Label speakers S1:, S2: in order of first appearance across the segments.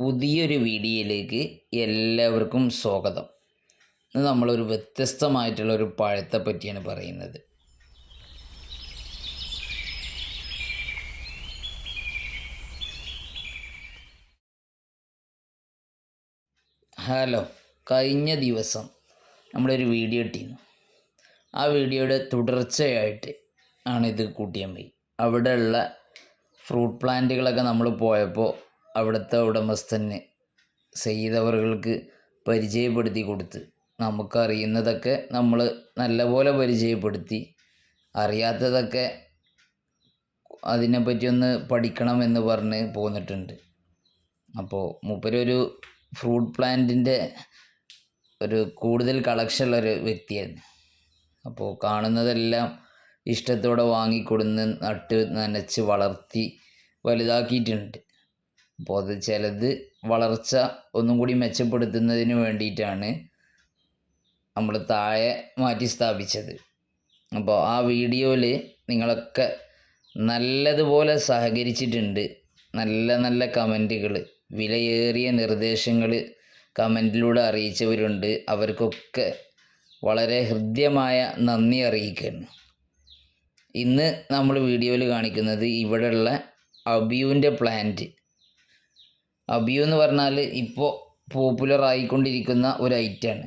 S1: പുതിയൊരു വീഡിയോയിലേക്ക് എല്ലാവർക്കും സ്വാഗതം. ഇന്ന് നമ്മളൊരു വ്യത്യസ്തമായിട്ടുള്ളൊരു പഴത്തെ പറ്റിയാണ് പറയുന്നത്. ഹലോ, കഴിഞ്ഞ ദിവസം നമ്മളൊരു വീഡിയോ ഇട്ടിരുന്നു. ആ വീഡിയോയുടെ തുടർച്ചയായിട്ട് ആണിത് കൂട്ടിയാൽ മതി. അവിടെയുള്ള ഫ്രൂട്ട് പ്ലാന്റുകളൊക്കെ നമ്മൾ പോയപ്പോൾ അവിടുത്തെ ഉടമസ്ഥന് ചെയ്തവർക്ക് പരിചയപ്പെടുത്തി കൊടുത്ത്, നമുക്കറിയുന്നതൊക്കെ നമ്മൾ നല്ലപോലെ പരിചയപ്പെടുത്തി, അറിയാത്തതൊക്കെ അതിനെപ്പറ്റി ഒന്ന് പഠിക്കണമെന്ന് പറഞ്ഞ് പോന്നിട്ടുണ്ട്. അപ്പോൾ മൂപ്പരൊരു ഫ്രൂട്ട് പ്ലാന്റിൻ്റെ ഒരു കൂടുതൽ കളക്ഷനുള്ളൊരു വ്യക്തിയാണ്. അപ്പോൾ കാണുന്നതെല്ലാം ഇഷ്ടത്തോടെ വാങ്ങിക്കൊടുന്ന് നട്ട് നനച്ച് വളർത്തി വലുതാക്കിയിട്ടുണ്ട്. അപ്പോൾ അത് ചിലത് വളർച്ച ഒന്നും കൂടി മെച്ചപ്പെടുത്തുന്നതിന് വേണ്ടിയിട്ടാണ് നമ്മൾ താഴെ മാറ്റി സ്ഥാപിച്ചത്. അപ്പോൾ ആ വീഡിയോയിൽ നിങ്ങളൊക്കെ നല്ലതുപോലെ സഹകരിച്ചിട്ടുണ്ട്. നല്ല നല്ല കമൻറ്റുകൾ, വിലയേറിയ നിർദ്ദേശങ്ങൾ കമൻറ്റിലൂടെ അറിയിച്ചവരുണ്ട്. അവർക്കൊക്കെ വളരെ ഹൃദ്യമായ നന്ദി അറിയിക്കുകയാണ്. ഇന്ന് നമ്മൾ വീഡിയോയിൽ കാണിക്കുന്നത് ഇവിടെയുള്ള അബിയുവിൻ്റെ പ്ലാന്റ്. അബിയു എന്ന് പറഞ്ഞാൽ ഇപ്പോൾ പോപ്പുലർ ആയിക്കൊണ്ടിരിക്കുന്ന ഒരു ഐറ്റമാണ്.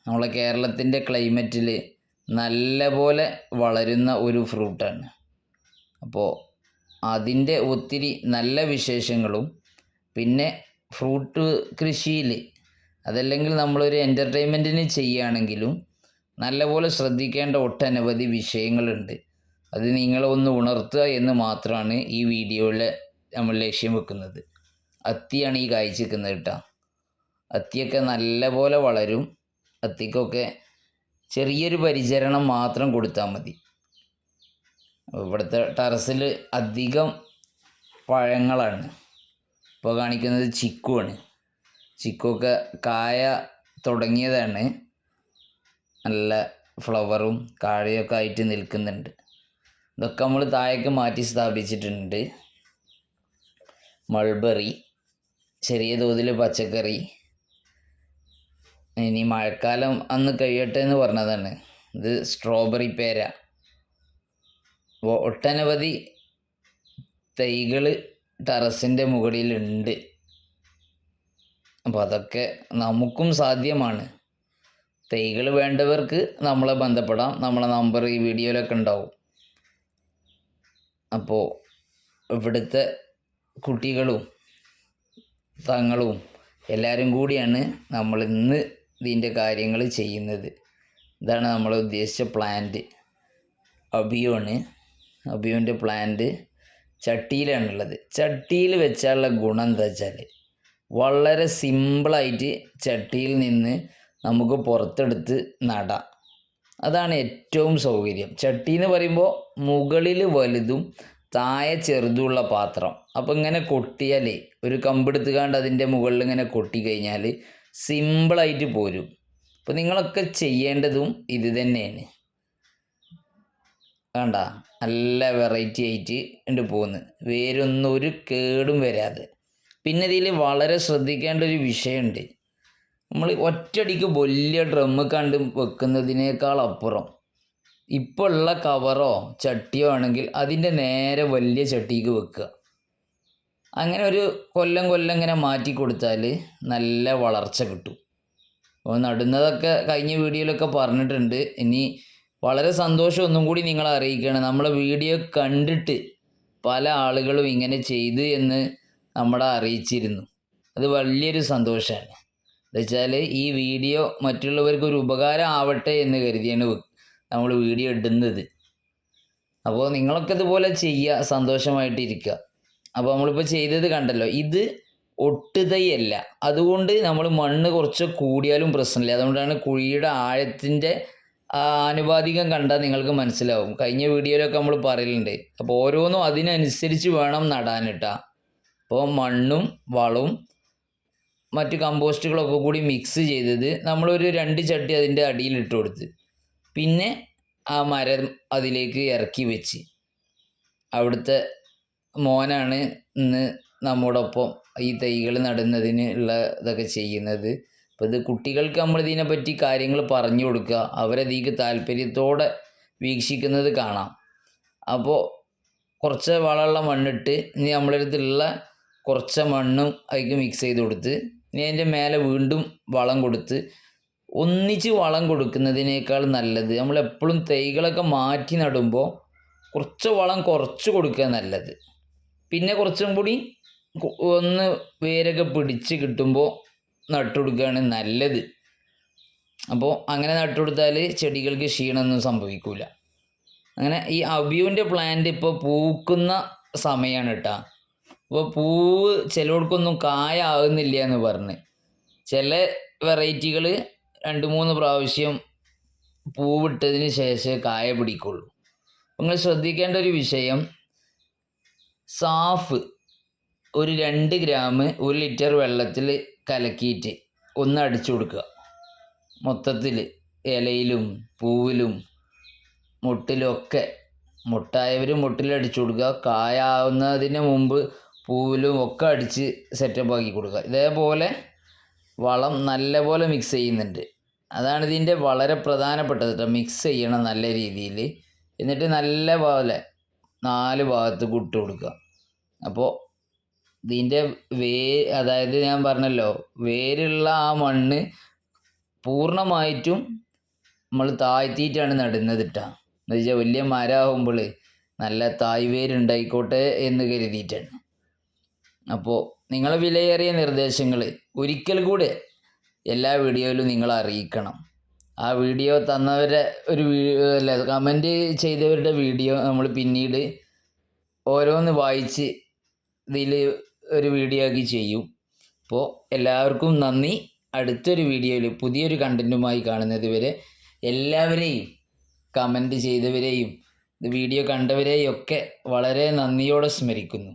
S1: നമ്മളെ കേരളത്തിൻ്റെ ക്ലൈമറ്റിൽ നല്ല പോലെ വളരുന്ന ഒരു ഫ്രൂട്ടാണ്. അപ്പോൾ അതിൻ്റെ ഒത്തിരി നല്ല വിശേഷങ്ങളും, പിന്നെ ഫ്രൂട്ട് കൃഷിയിൽ അതല്ലെങ്കിൽ നമ്മളൊരു എൻ്റർടൈൻമെൻറ്റിന് ചെയ്യുകയാണെങ്കിലും നല്ലപോലെ ശ്രദ്ധിക്കേണ്ട ഒട്ടനവധി വിഷയങ്ങളുണ്ട്. അത് നിങ്ങളെ ഒന്ന് ഉണർത്തുക എന്ന് മാത്രമാണ് ഈ വീഡിയോയിൽ നമ്മൾ ലക്ഷ്യം വെക്കുന്നത്. അത്തിയാണ് ഈ കായ്ച്ച് നിൽക്കുന്നത് കേട്ടോ. അത്തിയൊക്കെ നല്ലപോലെ വളരും. അത്തിക്കൊക്കെ ചെറിയൊരു പരിചരണം മാത്രം കൊടുത്താൽ മതി. ഇവിടുത്തെ ടെറസിൽ അധികം പഴങ്ങളാണ്. ഇപ്പോൾ കാണിക്കുന്നത് ചിക്കുവാണ്. ചിക്കുവൊക്കെ കായ തുടങ്ങിയതാണ്. നല്ല ഫ്ലവറും കായയൊക്കെ ആയിട്ട് നിൽക്കുന്നുണ്ട്. ഇതൊക്കെ നമ്മൾ താഴേക്ക് മാറ്റി സ്ഥാപിച്ചിട്ടുണ്ട്. മൾബറി, ചെറിയ തോതിൽ പച്ചക്കറി. ഇനി മഴക്കാലം അന്ന് കഴിയട്ടെ എന്ന് പറഞ്ഞതാണ്. ഇത് സ്ട്രോബെറി പേര. അപ്പോൾ ഒട്ടനവധി തൈകൾ ടെറസിൻ്റെ മുകളിലുണ്ട്. അപ്പോൾ അതൊക്കെ നമുക്കും സാധ്യമാണ്. തൈകൾ വേണ്ടവർക്ക് നമ്മളെ ബന്ധപ്പെടാം. നമ്മളെ നമ്പർ ഈ വീഡിയോയിലൊക്കെ ഉണ്ടാവും. അപ്പോൾ ഇവിടുത്തെ കുട്ടികളും തങ്ങളും എല്ലാവരും കൂടിയാണ് നമ്മൾ ഇന്ന് ഇതിൻ്റെ കാര്യങ്ങൾ ചെയ്യുന്നത്. ഇതാണ് നമ്മൾ ഉദ്ദേശിച്ച പ്ലാന്റ്. അബിയോണ്. അബിയോൻ്റെ പ്ലാന്റ് ചട്ടിയിലാണുള്ളത്. ചട്ടിയിൽ വെച്ചാലുള്ള ഗുണം എന്താ വെച്ചാൽ വളരെ സിമ്പിളായിട്ട് ചട്ടിയിൽ നിന്ന് നമുക്ക് പുറത്തെടുത്ത് നടാം. അതാണ് ഏറ്റവും സൗകര്യം. ചട്ടി എന്ന് പറയുമ്പോൾ മുകളിൽ വലുതും താഴെ ചെറുതുമുള്ള പാത്രം. അപ്പോൾ ഇങ്ങനെ കൊട്ടിയാൽ, ഒരു കമ്പെടുത്തുകാണ്ട് അതിൻ്റെ മുകളിൽ ഇങ്ങനെ കൊട്ടി കഴിഞ്ഞാൽ സിമ്പിളായിട്ട് പോരും. അപ്പോൾ നിങ്ങളൊക്കെ ചെയ്യേണ്ടതും ഇത് തന്നെയാണ്. വേണ്ട, നല്ല വെറൈറ്റി ആയിട്ട് ഉണ്ട് പോകുന്നത്. വേരൊന്നും ഒരു കേടും വരാതെ. പിന്നെ ഇതിൽ വളരെ ശ്രദ്ധിക്കേണ്ട ഒരു വിഷയമുണ്ട്. നമ്മൾ ഒറ്റയടിക്ക് വലിയ ഡ്രമ്മ് കണ്ട് വെക്കുന്നതിനേക്കാൾ അപ്പുറം ഇപ്പോൾ ഉള്ള കവറോ ചട്ടിയോ ആണെങ്കിൽ അതിൻ്റെ നേരെ വലിയ ചട്ടിക്ക് വെക്കുക. അങ്ങനെ ഒരു കൊല്ലം ഇങ്ങനെ മാറ്റി കൊടുത്താൽ നല്ല വളർച്ച കിട്ടും. അപ്പോൾ നടുന്നതൊക്കെ കഴിഞ്ഞ വീഡിയോയിലൊക്കെ പറഞ്ഞിട്ടുണ്ട്. ഇനി വളരെ സന്തോഷം ഒന്നും കൂടി നിങ്ങളെ അറിയിക്കുകയാണ്. നമ്മളെ വീഡിയോ കണ്ടിട്ട് പല ആളുകളും ഇങ്ങനെ ചെയ്തു എന്ന് നമ്മളെ അറിയിച്ചിരുന്നു. അത് വലിയൊരു സന്തോഷമാണ്. എന്നുവെച്ചാൽ ഈ വീഡിയോ മറ്റുള്ളവർക്ക് ഒരു ഉപകാരം ആവട്ടെ എന്ന് കരുതിയാണ് നമ്മൾ വീഡിയോ ഇടുന്നത്. അപ്പോൾ നിങ്ങളൊക്കെ ഇതുപോലെ ചെയ്യുക, സന്തോഷമായിട്ടിരിക്കുക. അപ്പോൾ നമ്മളിപ്പോൾ ചെയ്തത് കണ്ടല്ലോ, ഇത് ഒട്ടുതൈയല്ല. അതുകൊണ്ട് നമ്മൾ മണ്ണ് കുറച്ച് കൂടിയാലും പ്രശ്നമില്ല. അതുകൊണ്ടാണ് കുഴിയുടെ ആഴത്തിൻ്റെ ആനുപാതികം കണ്ടാൽ നിങ്ങൾക്ക് മനസ്സിലാവും. കഴിഞ്ഞ വീഡിയോയിലൊക്കെ നമ്മൾ പറയലുണ്ട്. അപ്പോൾ ഓരോന്നും അതിനനുസരിച്ച് വേണം നടാൻ കേട്ടോ. അപ്പോൾ മണ്ണും വളവും മറ്റ് കമ്പോസ്റ്റുകളൊക്കെ കൂടി മിക്സ് ചെയ്തത് നമ്മളൊരു 2 ചട്ടി അതിൻ്റെ അടിയിലിട്ട് കൊടുത്ത്, പിന്നെ ആ മരം അതിലേക്ക് ഇറക്കി വെച്ച്. അവിടുത്തെ മോനാണ് ഇന്ന് നമ്മോടൊപ്പം ഈ തൈകൾ നടുന്നതിന് ഉള്ള ഇതൊക്കെ ചെയ്യുന്നത്. അപ്പോൾ ഇത് കുട്ടികൾക്ക് നമ്മളിതിനെപ്പറ്റി കാര്യങ്ങൾ പറഞ്ഞു കൊടുക്കുക, അവരതിലേക്ക് താല്പര്യത്തോടെ വീക്ഷിക്കുന്നത് കാണാം. അപ്പോൾ കുറച്ച് വളമുള്ള മണ്ണിട്ട് ഇനി നമ്മളെ അടുത്തുള്ള കുറച്ച് മണ്ണും അതിലേക്ക് മിക്സ് ചെയ്ത് കൊടുത്ത് ഇനി അതിൻ്റെ മേലെ വീണ്ടും വളം കൊടുത്ത് ഒന്നിച്ച് വളം കൊടുക്കുന്നതിനേക്കാൾ നല്ലത് നമ്മളെപ്പോഴും തൈകളൊക്കെ മാറ്റി നടുമ്പോൾ കുറച്ച് വളം കുറച്ച് കൊടുക്കുക നല്ലത്. പിന്നെ കുറച്ചും കൂടി ഒന്ന് വേരൊക്കെ പിടിച്ച് കിട്ടുമ്പോൾ നട്ടുകൊടുക്കുകയാണ് നല്ലത്. അപ്പോൾ അങ്ങനെ നട്ടുകൊടുത്താൽ ചെടികൾക്ക് ക്ഷീണമൊന്നും സംഭവിക്കില്ല. അങ്ങനെ ഈ അബിയൂൻ്റെ പ്ലാന്റ് ഇപ്പോൾ പൂക്കുന്ന സമയമാണ് കേട്ടോ. അപ്പോൾ പൂവ് ചിലവർക്കൊന്നും കായ ആകുന്നില്ല എന്ന് പറഞ്ഞ്, ചില വെറൈറ്റികൾ 2-3 പ്രാവശ്യം പൂവിട്ടതിന് ശേഷമേ കായ പിടിക്കുള്ളൂ. നിങ്ങൾ ശ്രദ്ധിക്കേണ്ട ഒരു വിഷയം, സാഫ് ഒരു 2 ഗ്രാം 1 ലിറ്റർ വെള്ളത്തിൽ കലക്കിയിട്ട് ഒന്ന് അടിച്ചു കൊടുക്കുക. മൊത്തത്തിൽ ഇലയിലും പൂവിലും മുട്ടിലും ഒക്കെ, മുട്ടായവർ മുട്ടിലടിച്ചു കൊടുക്കുക, കായ ആവുന്നതിന് മുമ്പ് പൂവിലും ഒക്കെ അടിച്ച് സെറ്റപ്പ് ആക്കി കൊടുക്കുക. ഇതേപോലെ വളം നല്ലപോലെ മിക്സ് ചെയ്യുന്നുണ്ട്. അതാണ് ഇതിൻ്റെ വളരെ പ്രധാനപ്പെട്ടത് കേട്ടോ. മിക്സ് ചെയ്യണം നല്ല രീതിയിൽ. എന്നിട്ട് നല്ല പോലെ 4 ഭാഗത്ത് ഇട്ട് കൊടുക്കുക. അപ്പോൾ ഇതിൻ്റെ അതായത് ഞാൻ പറഞ്ഞല്ലോ, വേരുള്ള ആ മണ്ണ് പൂർണ്ണമായിട്ടും നമ്മൾ താഴ്ത്തിയിട്ടാണ് നടുന്നത് കേട്ടോ. എന്ന് വെച്ചാൽ വലിയ മരമാകുമ്പോൾ നല്ല തായ് വേരുണ്ടായിക്കോട്ടെ എന്ന് കരുതിയിട്ടാണ്. അപ്പോൾ നിങ്ങളെ വിലയേറിയ നിർദ്ദേശങ്ങൾ ഒരിക്കൽ കൂടെ എല്ലാ വീഡിയോയിലും നിങ്ങൾ അറിയിക്കണം. ആ വീഡിയോ തന്നവരെ കമൻറ്റ് ചെയ്തവരുടെ വീഡിയോ നമ്മൾ പിന്നീട് ഓരോന്ന് വായിച്ച് ഇതിൽ ഒരു വീഡിയോ ആക്കി ചെയ്യും. അപ്പോൾ എല്ലാവർക്കും നന്ദി. അടുത്തൊരു വീഡിയോയിൽ പുതിയൊരു കണ്ടൻറ്റുമായി കാണുന്നത് വരെ എല്ലാവരെയും, കമൻറ്റ് ചെയ്തവരെയും വീഡിയോ കണ്ടവരെയും ഒക്കെ വളരെ നന്ദിയോടെ സ്മരിക്കുന്നു.